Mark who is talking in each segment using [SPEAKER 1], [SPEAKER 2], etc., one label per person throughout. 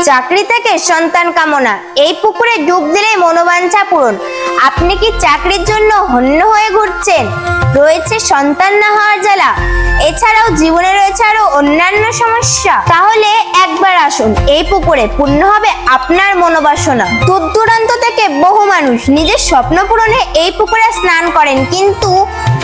[SPEAKER 1] চাকরি থেকে সন্তান কামনা, এই পুকুরে ডুব দিলেই মনোবাঞ্ছা পূরণ। আপনি কি চাকরির জন্য হন্য হয়ে ঘুরছেন? রয়েছে সন্তান না হওয়ার জ্বালা, এছাড়াও জীবনে রয়েছে আরো অন্যান্য সমস্যা? তাহলে একবার আসুন, এই পুকুরে পূর্ণ হবে আপনার মনোবাসনা। দূর দূরান্ত থেকে বহু মানুষ নিজের স্বপ্ন পূরণে এই পুকুরে স্নান করেন, কিন্তু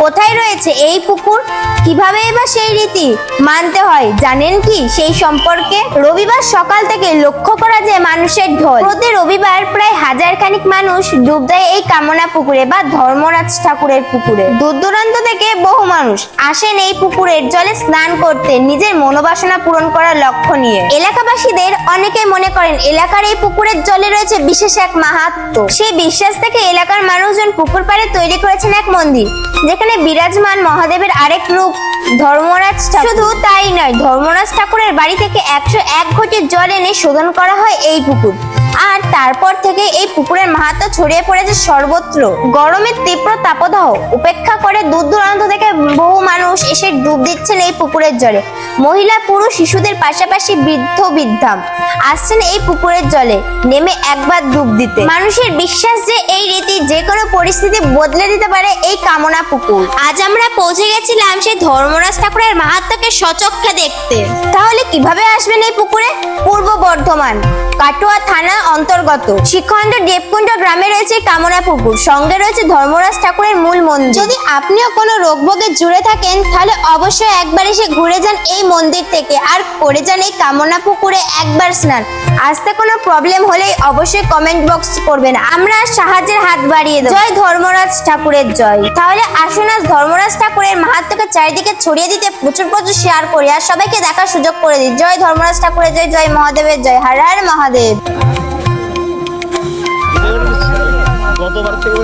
[SPEAKER 1] কোথায় রয়েছে এই পুকুর? কিভাবে এবার সেই রীতি মানতে হয় জানেন কি সেই সম্পর্কে? রবিবার সকাল থেকে লক্ষ্য করা যায় মানুষের ঢল। প্রতি রবিবার প্রায় 1000 খানিক মানুষ ডুব দেয় এই কামনা পুকুরে বা ধর্মরাজ ঠাকুরের পুকুরে। দূর দূরান্ত থেকে বহু মানুষ আসেন এই পুকুরের জলে স্নান করতে, নিজের মনোবাসনা পূরণ করার লক্ষ্য নিয়ে। এলাকাবাসীদের অনেকেই মনে করেন এলাকার এই পুকুরের জলে রয়েছে বিশেষ এক মাহাত্ম্য। সেই বিশ্বাস থেকে এলাকার মানুষজন পুকুর পাড়ে তৈরি করেছেন এক মন্দির, যেখানে বিরাজমান মহাদেবের আরেক রূপ ধর্মরাজ ঠাকুর। শুধু তাই নয়, ধর্মরাজ ঠাকুরের বাড়ি থেকে 101 ঘটি জল এনে শোধন করা হয় এই পুকুর, আর তারপর থেকে এই পুকুরের মাহাত্ম্য ছড়িয়ে পড়েছে সর্বত্র। গরমের তীব্র তাপদাহ উপেক্ষা করে দূর দূরান্ত থেকে বহু মানুষ এসে ডুব দিচ্ছেন এই পুকুরের জলে। মহিলা, পুরুষ, শিশুদের পাশাপাশি বৃদ্ধ বৃদ্ধা আসছেন এই পুকুরের জলে নেমে একবার ডুব দিতে। মানুষের বিশ্বাস যে এই রীতি যে কোনো পরিস্থিতি বদলে দিতে পারে এই কামনা পুকুর। আজ আমরা পৌঁছে গেছিলাম সেই ধর্মরাজ ঠাকুরের মাহাত্ম্যকে স্বচক্ষে দেখতে। তাহলে কিভাবে আসবেন এই পুকুরে? পূর্ব বর্ধমান কাটোয়া থানা অন্তর্গত শিখন্ড দেবকুণ্ড গ্রামে রয়েছে কামনা পুকুর, সঙ্গে রয়েছে ধর্মরাজ ঠাকুরের মূল মন্দির। যদি আপনিও কোনো রোগভোগে জুড়ে থাকেন তাহলে অবশ্যই একবার এসে ঘুরে যান এই মন্দির থেকে, আর করে যান এই কামনা পুকুরে একবার স্নান। আসতে কোনো প্রবলেম হলেই অবশ্যই কমেন্ট বক্স করবেন, আমরা সাহায্যের হাত বাড়িয়ে দেব। জয় ধর্মরাজ ঠাকুরের জয়। তাহলে আসুন আজ ধর্মরাজ ঠাকুরের মাহাত্ম্যকে চারিদিকে ছড়িয়ে দিতে প্রচুর শেয়ার করি আর সবাইকে দেখার সুযোগ করে দিই। জয় ধর্মরাজ ঠাকুরের জয়, জয় মহাদেবের জয়, হর হর মহাদেব।
[SPEAKER 2] গতবার থেকে